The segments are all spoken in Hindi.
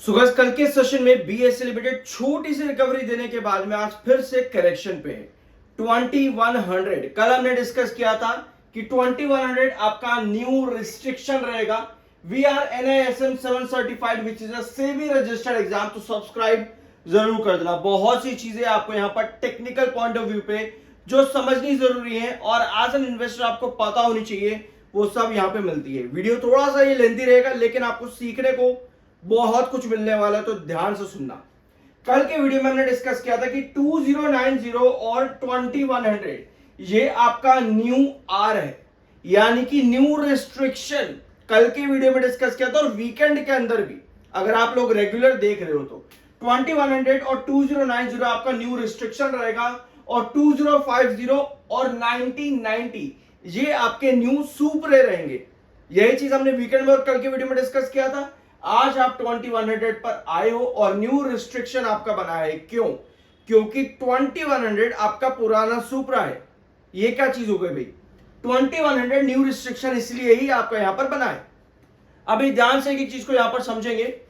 सुगस कल के सेशन में बीएसई लिमिटेड छोटी सी रिकवरी देने के बाद में आज फिर से करेक्शन पे है 2100। कल हमने डिस्कस किया था कि 2100 आपका न्यू रिस्ट्रिक्शन रहेगा। We are NISM 7 certified which is a SEBI registered exam, तो सब्सक्राइब जरूर कर देना। बहुत सी चीजें आपको यहाँ पर टेक्निकल पॉइंट ऑफ व्यू पे जो समझनी जरूरी है और एज एन इन्वेस्टर आपको पता होनी चाहिए, वो सब यहाँ पे मिलती है। वीडियो थोड़ा सा ये लेंथी रहेगा लेकिन आपको सीखने को बहुत कुछ मिलने वाला है, तो ध्यान से सुनना। कल के वीडियो में हमने डिस्कस किया था कि 2090 और 2100 ये आपका न्यू आर है, यानी कि न्यू रिस्ट्रिक्शन। कल के वीडियो में डिस्कस किया था और वीकेंड के अंदर भी अगर आप लोग रेगुलर देख रहे हो तो 2100 और 2090 आपका न्यू रिस्ट्रिक्शन रहेगा और 2050 और 1990 ये आपके न्यू सुपरे रहेंगे। यही चीज हमने वीकेंड में और कल के वीडियो में डिस्कस किया था। आज आप 2100 पर आए हो और न्यू रिस्ट्रिक्शन आपका बना है। क्यों? क्योंकि 2100 आपका पुराना सुपरा है। ये क्या चीज हो गई भाई? 2100 न्यू रिस्ट्रिक्शन इसलिए ही आपका यहां पर बना है। अभी ध्यान से एक चीज को यहां पर समझेंगे।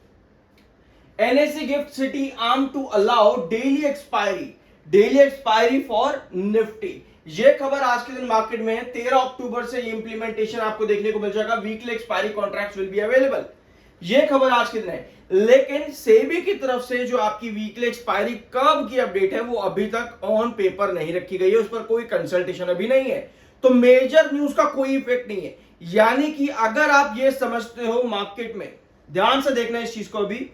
NSE gift city arm to allow daily expiry for Nifty. ये खबर आज के दिन मार्केट में है। 13 अक्टूबर से ये इंप्लीमेंटेशन आपको देखने को मिल जाएगा। Weekly expiry contracts will be available. ये खबर आज के दिन है, लेकिन सेबी की तरफ से जो आपकी वीकली एक्सपायरी कब की अपडेट है वो अभी तक ऑन पेपर नहीं रखी गई है। उस पर कोई कंसल्टेशन अभी नहीं है, तो मेजर न्यूज का कोई इफेक्ट नहीं है। यानी कि अगर आप ये समझते हो मार्केट में, ध्यान से देखना इस चीज को। अभी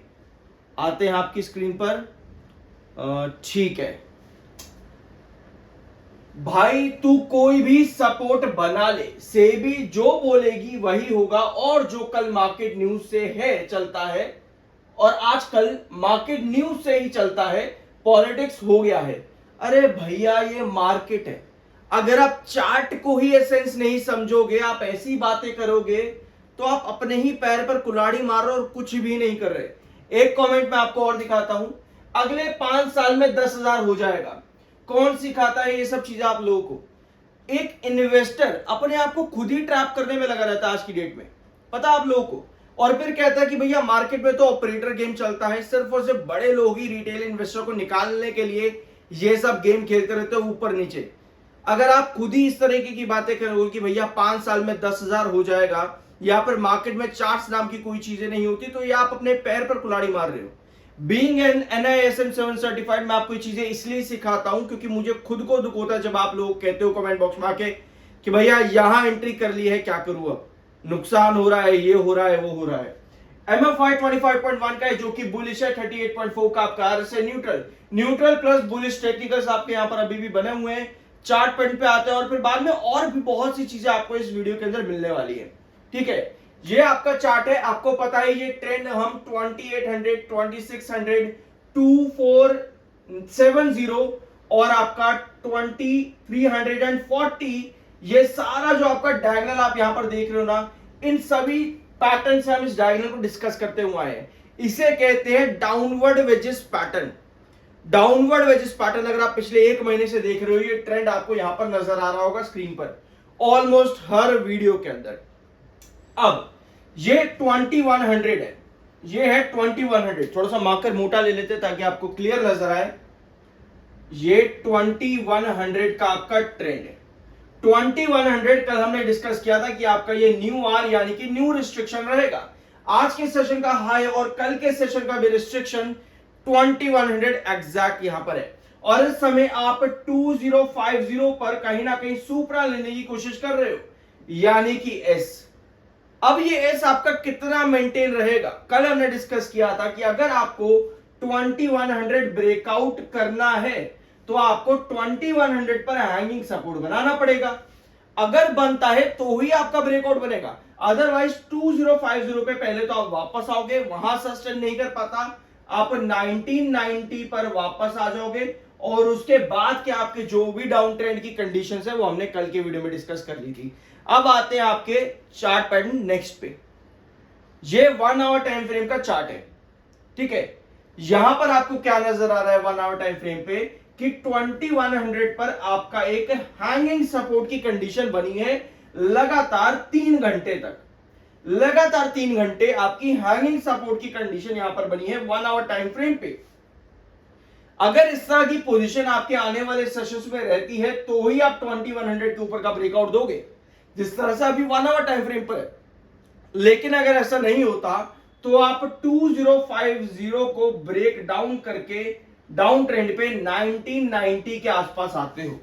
आते हैं आपकी स्क्रीन पर। ठीक है भाई, तू कोई भी सपोर्ट बना ले, सेबी जो बोलेगी वही होगा। और जो कल मार्केट न्यूज से है चलता है, और आजकल मार्केट न्यूज से ही चलता है, पॉलिटिक्स हो गया है। अरे भैया ये मार्केट है। अगर आप चार्ट को ही एसेंस नहीं समझोगे, आप ऐसी बातें करोगे तो आप अपने ही पैर पर कुल्हाड़ी मार रहे हो और कुछ भी नहीं कर रहे। एक कमेंट में आपको और दिखाता हूं, अगले 5 साल में 10,000 हो जाएगा। कौन सिखाता है ये सब चीजें आप लोगों को? एक इन्वेस्टर अपने आप को खुद ही ट्रैप करने में लगा रहता है आज की डेट में, पता आप लोगों को। और फिर कहता है कि भैया मार्केट में तो ऑपरेटर गेम चलता है, सिर्फ और सिर्फ बड़े लोग ही रिटेल इन्वेस्टर को निकालने के लिए ये सब गेम खेलते रहते हो ऊपर नीचे। अगर आप खुद ही इस तरीके की बातें करोगे कि भैया 5 साल में 10,000 हो जाएगा, या फिर मार्केट में चार्ट्स नाम की कोई चीजें नहीं होती, तो ये आप अपने पैर पर कुल्हाड़ी मार रहे हो। बीइंग एन NISM 7 सर्टिफाइड मैं आपको ये चीजें इसलिए सिखाता हूं क्योंकि मुझे खुद को दुख होता है जब आप लोग कहते हो कमेंट बॉक्स में आके कि भैया यहां एंट्री कर ली है, क्या करूं, अब नुकसान हो रहा है, ये हो रहा है, वो हो रहा है। MFI 25.1 का है जो कि बुलिश है। 38.4 का आपका RSI neutral plus bullish technicals आपके यहां पर अभी भी बने हुए हैं। चार्ट पॉइंट पे आते हैं और फिर बाद में और भी बहुत सी चीजें आपको इस वीडियो के अंदर मिलने वाली है। ठीक है, ये आपका चार्ट है। आपको पता है ये ट्रेंड हम 2800, 2600, 2470 और आपका 2340, ये सारा जो आपका डायगोनल आप यहां पर देख रहे हो ना, इन सभी पैटर्न से हम इस डायगोनल को डिस्कस करते हुए आए हैं। इसे कहते हैं downward wages pattern. Downward wages pattern अगर आप पिछले 1 महीने से देख रहे हो, ये ट्रेंड आपको यहां पर नजर आ रहा होगा स्क्रीन पर ऑलमोस्ट हर वीडियो के अंदर। अब ये 2100 है, ये है 2100। थोड़ा सा मार्कर मोटा ले लेते ताकि आपको क्लियर नजर आए। ये 2100 का आपका ट्रेंड है। 2100 कल हमने डिस्कस किया था कि आपका ये न्यू आर यानी कि न्यू रिस्ट्रिक्शन रहेगा। आज के सेशन का हाई और कल के सेशन का भी रिस्ट्रिक्शन 2100 एग्जैक्ट यहां पर है। और इस समय आप 2050 पर कहीं ना कहीं सुपरा लेने की कोशिश कर रहे हो, यानी कि एस। अब ये एस आपका कितना मेंटेन रहेगा? कल हमने डिस्कस किया था कि अगर आपको 2100 ब्रेकआउट करना है तो आपको 2100 पर हैंगिंग सपोर्ट बनाना पड़ेगा। अगर बनता है तो ही आपका ब्रेकआउट बनेगा, अदरवाइज 2050 पे पहले तो आप वापस आओगे, वहां सस्टेन नहीं कर पाता, आप 1990 पर वापस आ जाओगे। और उसके बाद के आपके जो भी डाउन ट्रेंड की कंडीशंस है वो हमने कल के वीडियो में डिस्कस कर ली थी। अब आते हैं आपके चार्ट पैटर्न नेक्स्ट पे। ये 1 आवर टाइम फ्रेम का चार्ट है। ठीक है, यहां पर आपको क्या नजर आ रहा है 1 आवर टाइम फ्रेम पे कि 2100 पर आपका एक हैंगिंग सपोर्ट की कंडीशन बनी है लगातार 3 घंटे तक। लगातार 3 घंटे आपकी हैंगिंग सपोर्ट की कंडीशन यहां पर बनी है 1 आवर टाइम फ्रेम पे। अगर इस तरह की पोजीशन आपके आने वाले सेशंस में रहती है तो ही आप 2100 के ऊपर का ब्रेकआउट दोगे, जिस तरह से अभी 1 आवर टाइम फ्रेम पर। लेकिन अगर ऐसा नहीं होता तो आप 2050 को ब्रेक डाउन करके डाउन ट्रेंड पे 1990 के आसपास आते हो,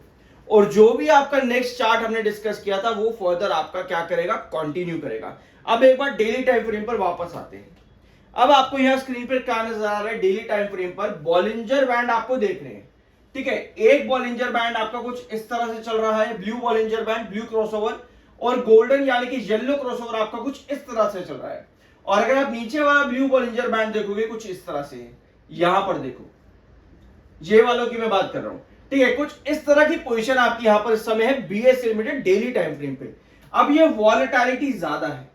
और जो भी आपका नेक्स्ट चार्ट हमने डिस्कस किया था वो फर्दर आपका क्या करेगा, कंटिन्यू करेगा। अब एक बार डेली टाइम फ्रेम पर वापस आते हैं। अब आपको यहां स्क्रीन पर क्या नजर आ रहा है, डेली टाइम फ्रेम पर बॉलिंजर बैंड आपको देख रहे हैं, ठीक है। एक बॉलिंजर बैंड आपका कुछ इस तरह से चल रहा है, blue Bollinger band, blue crossover, और गोल्डन यानी कि येलो क्रॉसओवर आपका कुछ इस तरह से चल रहा है। और अगर आप नीचे वाला ब्लू बॉलिंजर बैंड देखोगे कुछ इस तरह से है, यहां पर देखो, ये वालों की मैं बात कर रहा हूं, ठीक है। कुछ इस तरह की पोजीशन आपकी यहां पर इस समय है BSE limited daily time frame पे। अब ये वॉलेटिलिटी ज्यादा है,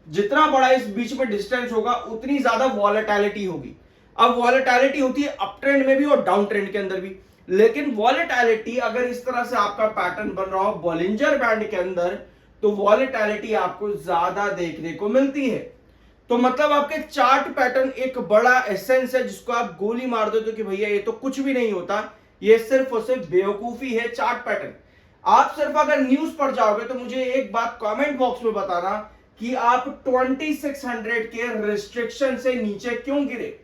जितना बड़ा इस बीच में डिस्टेंस होगा उतनी ज्यादा वॉलेटिलिटी होगी। अब वॉलेटिलिटी होती है अप ट्रेंड में भी और डाउन ट्रेंड के अंदर भी, लेकिन वॉलेटिलिटी अगर इस तरह से आपका पैटर्न बन रहा हो बॉलिंजर बैंड के अंदर, तो वॉलेटिलिटी आपको ज्यादा देखने को मिलती है। तो मतलब आपके चार्ट पैटर्न एक बड़ा एसेंस है जिसको आप गोली मार दो तो कि भैया ये तो कुछ भी नहीं होता, ये सिर्फ और सिर्फ बेवकूफी है चार्ट पैटर्न। आप सिर्फ अगर न्यूज पढ़ जाओगे तो मुझे एक बात कमेंट बॉक्स में बताना कि आप 2600 के रिस्ट्रिक्शन से नीचे क्यों गिरे,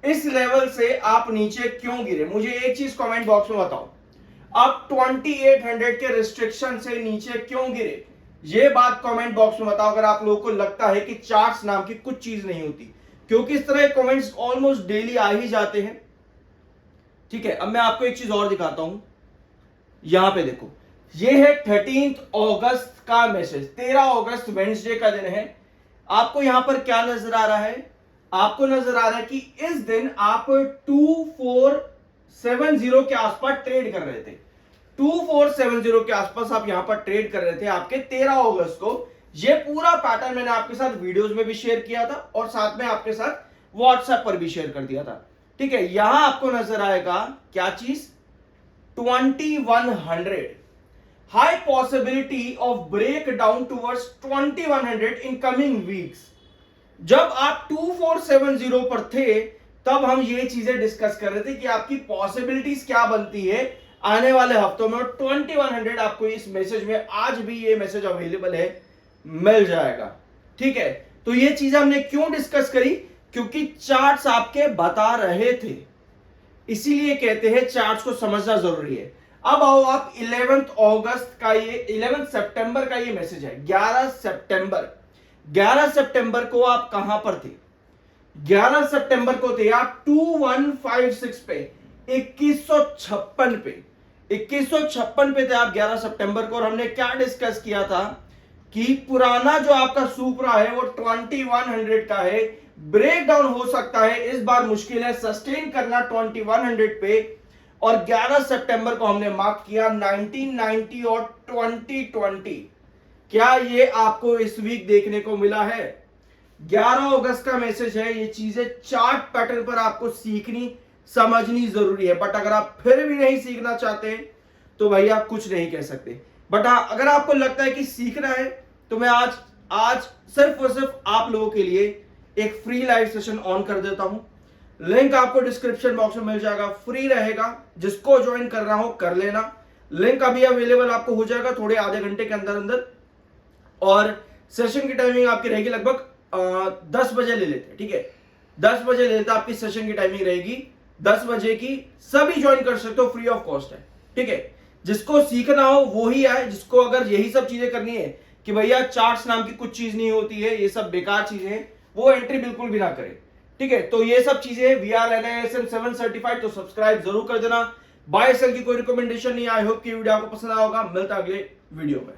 इस लेवल से आप नीचे क्यों गिरे, मुझे एक चीज कमेंट बॉक्स में बताओ। आप 2800 के रिस्ट्रिक्शन से नीचे क्यों गिरे, ये बात कमेंट बॉक्स में बताओ अगर आप लोगों को लगता है कि चार्ट्स नाम की कुछ चीज नहीं होती, क्योंकि इस तरह के कमेंट्स ऑलमोस्ट डेली आ ही जाते हैं, ठीक है। अब मैं आपको एक चीज और दिखाता हूं, यहां पे देखो, ये है 13 अगस्त का मैसेज, 13 अगस्त वेडनेसडे का दिन है। आपको यहां पर क्या नजर आ रहा है, आपको नजर आ रहा है कि इस दिन आप 2470 के आसपास ट्रेड कर रहे थे, 2470 के आसपास आप यहां पर ट्रेड कर रहे थे आपके 13 अगस्त को। ये पूरा पैटर्न मैंने आपके साथ वीडियोस में भी शेयर किया था और साथ में आपके साथ व्हाट्सएप पर भी शेयर कर दिया था, ठीक है। यहां आपको नजर आएगा क्या चीज, 2100, high possibility of break down towards 2100 in coming weeks. जब आप 2470 पर थे तब हम ये चीजें डिस्कस कर रहे थे कि आपकी पॉसिबिलिटीज क्या बनती है आने वाले हफ्तों में, और 2100 आपको इस मैसेज में, आज भी ये मैसेज अवेलेबल है, मिल जाएगा, ठीक है। तो ये चीज हमने क्यों डिस्कस करी, क्योंकि चार्ट्स आपके बता रहे थे, इसीलिए कहते हैं चार्ट्स को समझना जरूरी है। अब आओ आप 11 अगस्त का ये 11 सितंबर का ये मैसेज है, 11 सितंबर को आप कहां पर थे, 11 सितंबर को थे आप 2156 पे, 2156 पे, 2156 पे थे आप 11 सितंबर को। और हमने क्या डिस्कस किया था कि पुराना जो आपका सुपरा है वो 2100 का है, ब्रेक डाउन हो सकता है, इस बार मुश्किल है सस्टेन करना 2100 पे। और 11 सितंबर को हमने मार्क किया 1990 और 2020। क्या ये आपको इस वीक देखने को मिला है, 11 अगस्त का मैसेज है। ये चीजें चार्ट पैटर्न पर आपको सीखनी समझनी जरूरी है, बट अगर आप फिर भी नहीं सीखना चाहते तो भैया कुछ नहीं कह सकते। बट हाँ, अगर आपको लगता है कि सीखना है तो मैं आज सिर्फ और सिर्फ आप लोगों के लिए एक फ्री लाइव सेशन ऑन कर देता हूं, लिंक आपको डिस्क्रिप्शन बॉक्स में मिल जाएगा, फ्री रहेगा, जिसको ज्वाइन करना हो कर लेना। लिंक अभी अवेलेबल आपको हो जाएगा थोड़े आधे घंटे के अंदर अंदर, और सेशन की टाइमिंग आपकी रहेगी लगभग 10 बजे ले लेते हैं, ठीक है, 10 बजे ले लेते आपकी सेशन की टाइमिंग रहेगी 10 बजे की। सभी ज्वाइन कर सकते हो, फ्री ऑफ कॉस्ट है, ठीक है। जिसको सीखना हो वो ही आए, जिसको अगर यही सब चीजें करनी है कि भैया चार्ट्स नाम की कुछ चीज नहीं होती है, ये सब बेकार चीजें हैं, वो एंट्री बिल्कुल भी ना करे, ठीक है। तो ये सब चीजें VRNISM 7 सर्टिफाइड, तो सब्सक्राइब जरूर कर देना। बाय सेल की कोई रिकमेंडेशन नहीं। आई होप कि वीडियो आपको पसंद आया होगा, मिलता अगले वीडियो में।